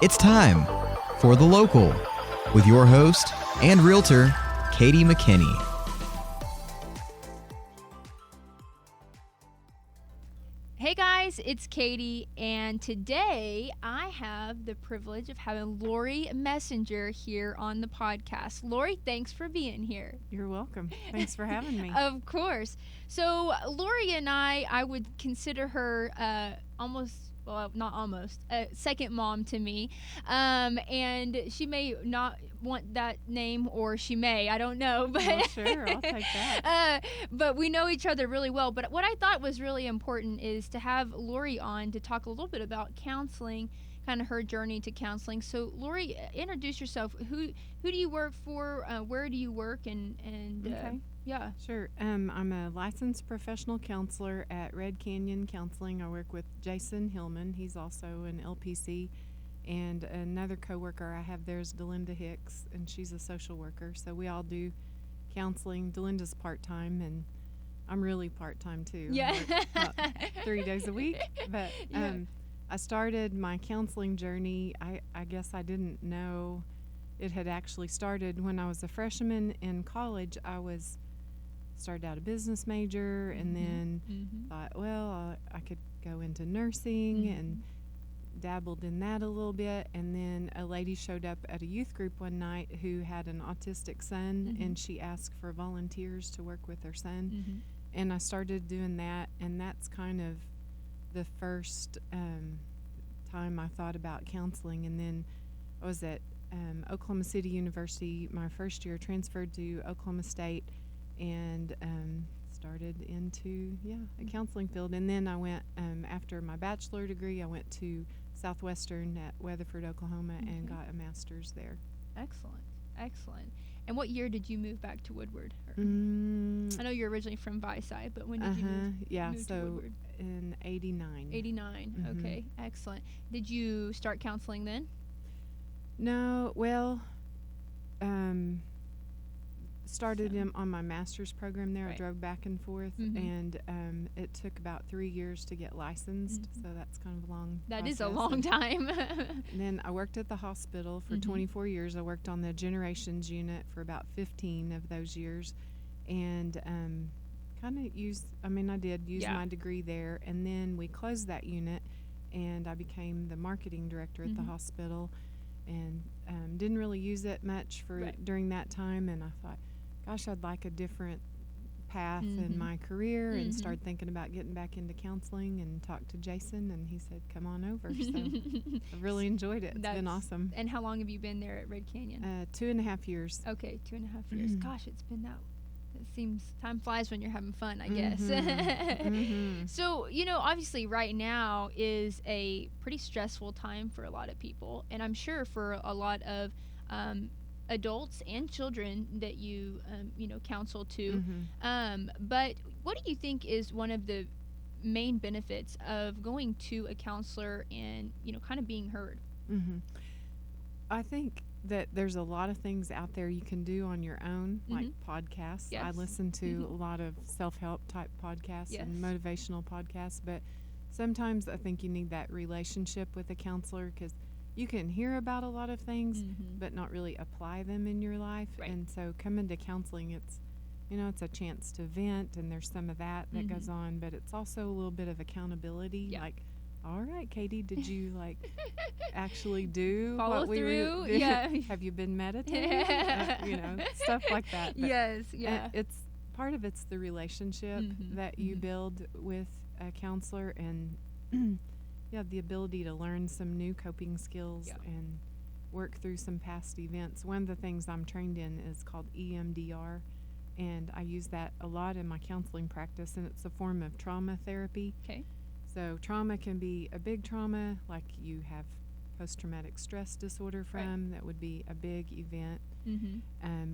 It's time for The Local with your host and realtor, Katie McKinney. Hey guys, it's Katie, and today I have the privilege of having Lori Messenger here on the podcast. Lori, thanks for being here. You're welcome. Thanks for having me. Of course. So Lori and I would consider her second mom to me. And she may not want that name, or she may, I don't know. But Well, sure, I'll take that. But we know each other really well. But what I thought was really important is to have Lori on to talk a little bit about counseling, kind of her journey to counseling. So Lori, introduce yourself. Who do you work for? Where do you work? And Okay. yeah. Sure. I'm a licensed professional counselor at Red Canyon Counseling. I work with Jason Hillman. He's also an LPC. And another coworker I have there is Delinda Hicks, and she's a social worker. So we all do counseling. Delinda's part-time, and I'm really part-time too. Yeah. I work about 3 days a week. But Yeah. I started my counseling journey. I guess I didn't know it had actually started when I was a freshman in college. Started out a business major, and then thought, well, I could go into nursing, and dabbled in that a little bit. And then a lady showed up at a youth group one night who had an autistic son, and she asked for volunteers to work with her son. And I started doing that, and that's kind of the first time I thought about counseling. And then I was at Oklahoma City University my first year, transferred to Oklahoma State, and started into a counseling field. And then I went after my bachelor degree, I went to Southwestern at Weatherford, Oklahoma, and got a master's there. Excellent. And what year did you move back to Woodward? I know you're originally from Vici, but when did you move to Woodward? In 89. 89. Okay, excellent. Did you start counseling then? No, well, started on my master's program there. Right. I drove back and forth, and it took about 3 years to get licensed, so that's kind of a long That is a process. long time. And then I worked at the hospital for 24 years. I worked on the generations unit for about 15 of those years, and I did use my degree there. And then we closed that unit, and I became the marketing director at the hospital, and didn't really use it much during that time. And I thought, gosh, I'd like a different path in my career, and started thinking about getting back into counseling, and talked to Jason, and he said, come on over. So I've really enjoyed it. It's been awesome. And how long have you been there at Red Canyon? 2.5 years. Okay, 2.5 years. Gosh, it's been that. It seems time flies when you're having fun, I guess. So, obviously right now is a pretty stressful time for a lot of people, and I'm sure for a lot of adults and children that you counsel to. But what do you think is one of the main benefits of going to a counselor and kind of being heard? I think that there's a lot of things out there you can do on your own, like podcasts. Yes. I listen to a lot of self-help type podcasts and motivational podcasts, but sometimes I think you need that relationship with a counselor, because you can hear about a lot of things but not really apply them in your life. Right. And so coming to counseling, it's a chance to vent, and there's some of that goes on, but it's also a little bit of accountability. Yeah. Like, all right, Katie, did you actually do Follow what we through? were Yeah. Have you been meditating? Stuff like that. But Yes, yeah. it's part of it's the relationship that you build with a counselor, and the ability to learn some new coping skills and work through some past events. One of the things I'm trained in is called EMDR, and I use that a lot in my counseling practice, and it's a form of trauma therapy. Okay. So trauma can be a big trauma, like you have post-traumatic stress disorder from. That would be a big event.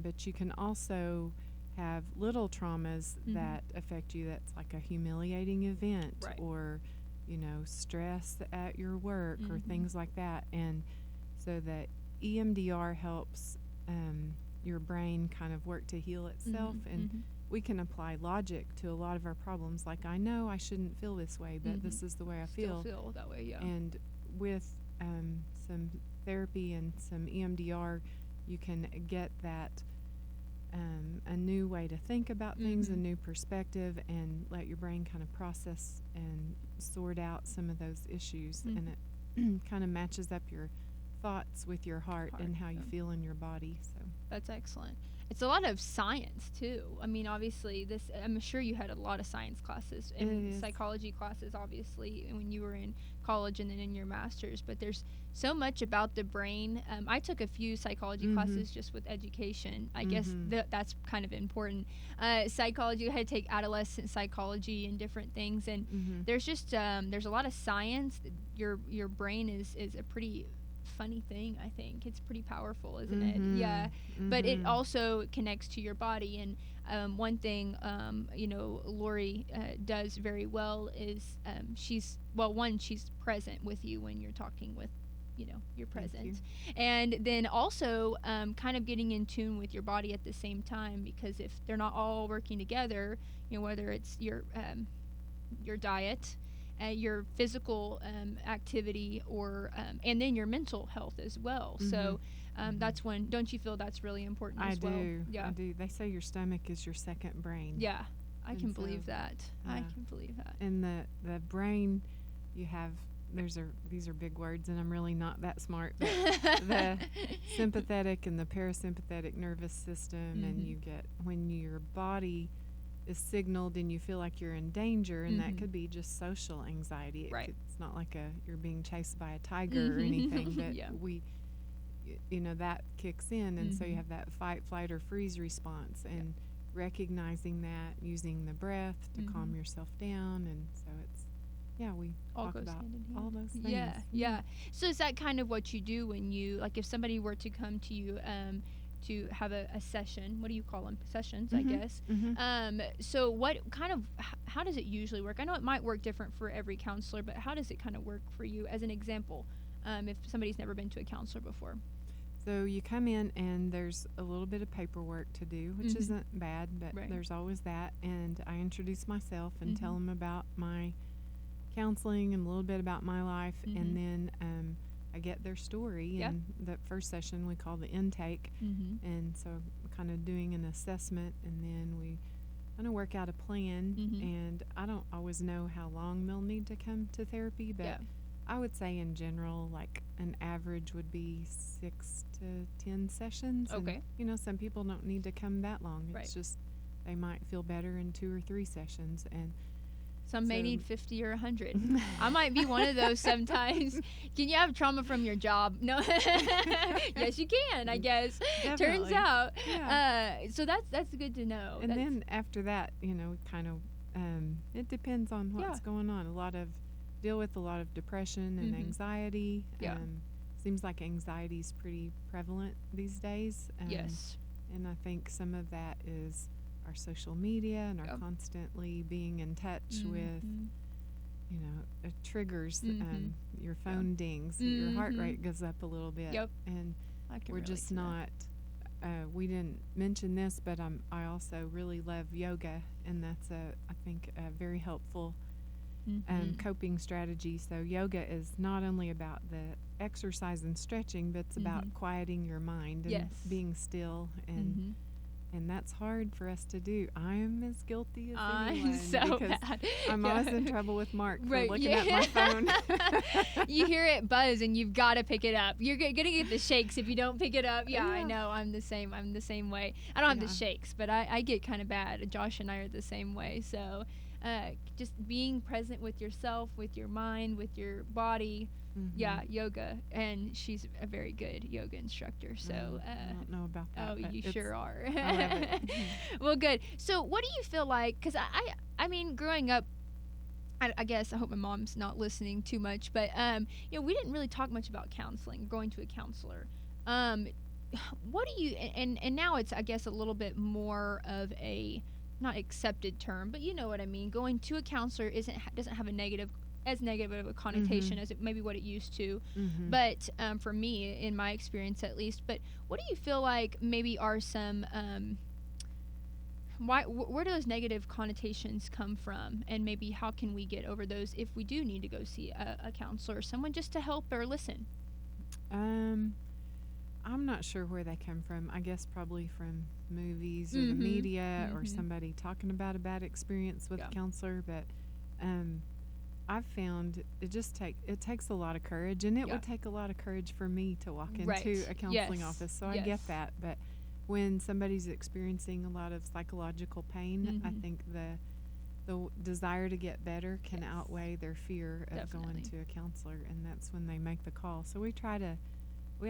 But you can also have little traumas that affect you. That's like a humiliating event, or stress at your work, or things like that. And so that EMDR helps your brain kind of work to heal itself, and we can apply logic to a lot of our problems. Like, I know I shouldn't feel this way, but this is the way I Still feel that way, yeah. And with some therapy and some EMDR, you can get that a new way to think about things, a new perspective, and let your brain kind of process and sort out some of those issues. And it kind of matches up your thoughts with your heart and how you feel in your body. So that's excellent. It's a lot of science too. I mean, obviously, I'm sure you had a lot of science classes and psychology classes, obviously, when you were in college and then in your master's. But there's so much about the brain. I took a few psychology classes just with education. I guess that's kind of important. Psychology, I had to take adolescent psychology and different things. And there's just there's a lot of science. Your brain is a pretty funny thing. I think it's pretty powerful, isn't it? Yeah. But it also connects to your body. And one thing Lori does very well is she's present with you when you're talking with you're present. And then also kind of getting in tune with your body at the same time, because if they're not all working together, whether it's your diet, your physical activity, or and then your mental health as well. So that's when, don't you feel that's really important as well? Yeah, I do. They say your stomach is your second brain. Yeah, I can believe that. I can believe that. And the brain, you have, these are big words, and I'm really not that smart, but the sympathetic and the parasympathetic nervous system, and you get, when your body is signaled and you feel like you're in danger, and that could be just social anxiety. It's not like you're being chased by a tiger or anything, but that kicks in, and so you have that fight, flight, or freeze response, and recognizing that, using the breath to calm yourself down. And so it's, we all talk goes about hand in hand. all those things. Yeah. So is that kind of what you do when you, like, if somebody were to come to you to have a session, what do you call them? Sessions, I guess. So what kind of, how does it usually work? I know it might work different for every counselor, but how does it kind of work for you, as an example, if somebody's never been to a counselor before? So you come in, and there's a little bit of paperwork to do, which isn't bad, but there's always that. And I introduce myself and tell them about my counseling and a little bit about my life, and then I get their story. And the first session we call the intake, and so we're kind of doing an assessment, and then we kind of work out a plan. And I don't always know how long they'll need to come to therapy, but I would say in general, like, an average would be 6 to 10 sessions. Okay. And, some people don't need to come that long. It's just they might feel better in 2 or 3 sessions, and some may need 50 or 100. I might be one of those sometimes. Can you have trauma from your job? No. Yes, you can, I guess. Definitely. Turns out. So that's good to know. And then after that, kind of, it depends on what's going on. Deal with a lot of depression and anxiety. Seems like anxiety is pretty prevalent these days. Yes. And I think some of that is our social media and our constantly being in touch with, triggers. Your phone dings, your heart rate goes up a little bit. And we're just not, we didn't mention this, but I also really love yoga, and that's I think a very helpful coping strategy. So yoga is not only about the exercise and stretching, but it's about quieting your mind and being still, and that's hard for us to do. I'm as guilty as anyone, so because bad. I'm always in trouble with Mark for looking at my phone. You hear it buzz and you've got to pick it up. You're gonna get the shakes if you don't pick it up. I know. I'm the same way. I don't have the shakes, but I get kind of bad. Josh and I are the same way. So just being present with yourself, with your mind, with your body. Yoga, and she's a very good yoga instructor. So I don't know about that. Oh, you sure are. I love it. Well, good. So what do you feel like, because I mean, growing up, I guess, I hope my mom's not listening too much, but we didn't really talk much about counseling, going to a counselor. What do you, and now it's, I guess, a little bit more of a not accepted term, but you know what I mean. Going to a counselor doesn't have as negative of a connotation as it maybe what it used to, but for me, in my experience at least. But what do you feel like maybe are some where do those negative connotations come from, and maybe how can we get over those if we do need to go see a counselor or someone just to help or listen? I'm not sure where they come from. I guess probably from movies or the media or somebody talking about a bad experience with a counselor. But I've found it takes a lot of courage, and it would take a lot of courage for me to walk into a counseling office. So I get that. But when somebody's experiencing a lot of psychological pain, I think the desire to get better can outweigh their fear of going to a counselor, and that's when they make the call. So we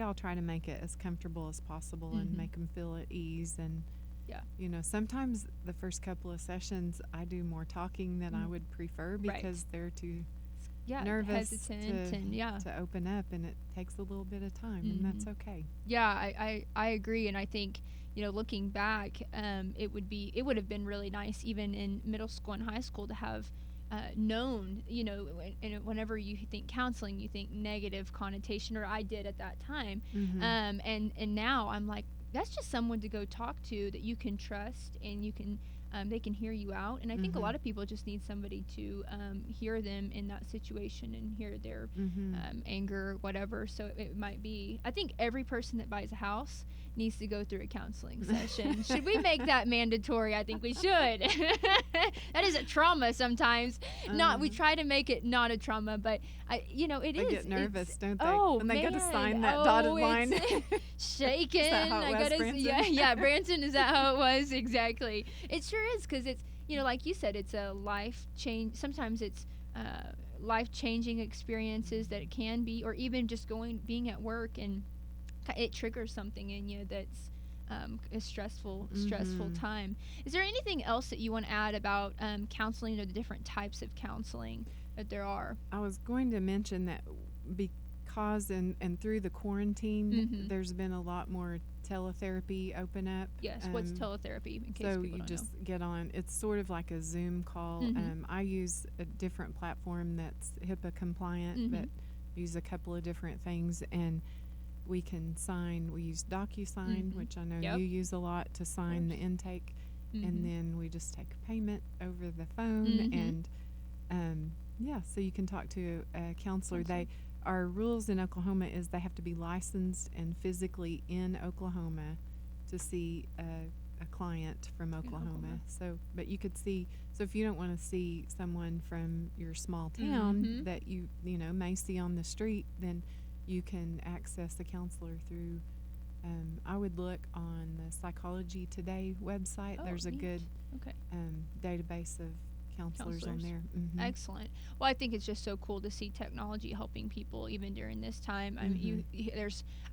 all try to make it as comfortable as possible and make them feel at ease. And you know, sometimes the first couple of sessions I do more talking than I would prefer because they're too nervous to open up, and it takes a little bit of time, and that's okay. I agree. And I think, you know, looking back, it would have been really nice even in middle school and high school to have known, you know, and whenever you think counseling, you think negative connotation, or I did at that time. And now I'm like, that's just someone to go talk to that you can trust, and you can they can hear you out. And I think a lot of people just need somebody to hear them in that situation and hear their anger, whatever. So it might be, I think every person that buys a house needs to go through a counseling session. Should we make that mandatory? I think we should. That is a trauma sometimes. We try to make it not a trauma, but you know, it is. They get nervous, don't they? Oh, when they man. got to sign that dotted line. Shaking. Is that how it was, Branson? Yeah, Branson, is that how it was? Exactly. It sure is, because it's, you know, like you said, it's a life change. Sometimes it's life-changing experiences that it can be, or even just being at work, and it triggers something in you that's a stressful time. Is there anything else that you want to add about counseling, or the different types of counseling that there are? I was going to mention that because and through the quarantine, there's been a lot more teletherapy open up. Yes. What's teletherapy? In case so people you don't just know. get on. It's sort of like a Zoom call. I use a different platform that's HIPAA compliant, but use a couple of different things, and we can sign. We use DocuSign, which I know you use a lot to sign the intake, and then we just take a payment over the phone, and so you can talk to a counselor. Our rules in Oklahoma is they have to be licensed and physically in Oklahoma to see a client from Oklahoma. So, but you could see. So if you don't want to see someone from your small town that you know may see on the street, then you can access a counselor through. I would look on the Psychology Today website. There's a good database of counselors on there. Excellent. Well, I think it's just so cool to see technology helping people even during this time. I mean,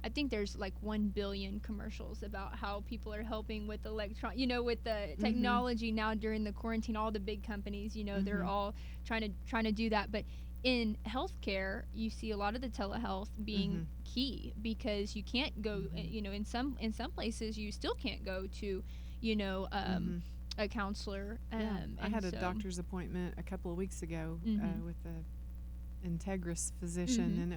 I think there's like 1 billion commercials about how people are helping with with the technology now during the quarantine. All the big companies, you know, they're all trying to do that. But in healthcare, you see a lot of the telehealth being key, because you can't go, you know, in some places you still can't go to, you know, a counselor. I had a doctor's appointment a couple of weeks ago with a Integris physician, and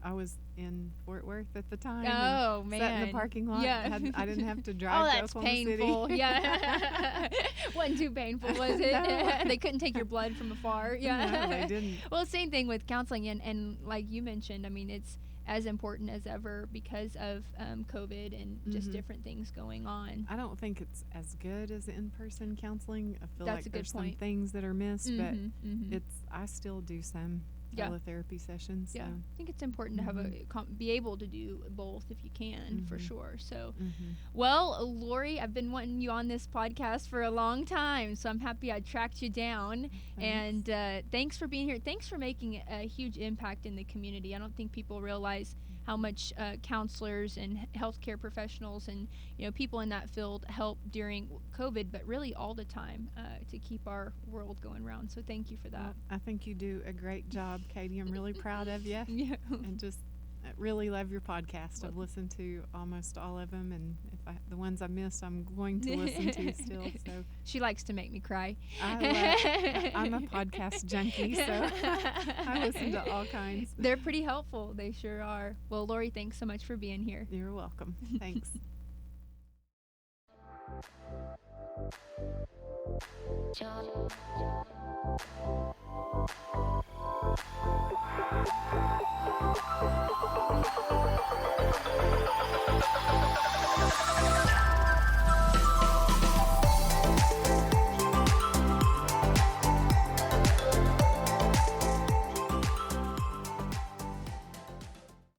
I was in Fort Worth at the time. Oh, man. Sat in the parking lot. Yeah. I didn't have to drive to Oklahoma painful. City. Yeah. Wasn't too painful, was it? No. They couldn't take your blood from afar. Yeah. No, they didn't. Well, same thing with counseling, and like you mentioned, I mean, it's as important as ever because of COVID and just different things going on. I don't think it's as good as in-person counseling. I feel That's a like good there's point. some things that are missed, but I still do some teletherapy sessions. Yeah, So. I think it's important to have be able to do both if you can, for sure. So, well, Lori, I've been wanting you on this podcast for a long time, so I'm happy I tracked you down. Thanks. And thanks for being here. Thanks for making a huge impact in the community. I don't think people realize how much counselors and healthcare professionals and, you know, people in that field help during COVID, but really all the time to keep our world going round. So thank you for that. Well, I think you do a great job, Katie. I'm really proud of you. Yeah. And just really love your podcast. I've listened to almost all of them, and the ones I missed, I'm going to listen to still. So She likes to make me cry. I'm a podcast junkie, so I listen to all kinds. They're pretty helpful. They sure are. Well, Lori, thanks so much for being here. You're welcome. Thanks. Job.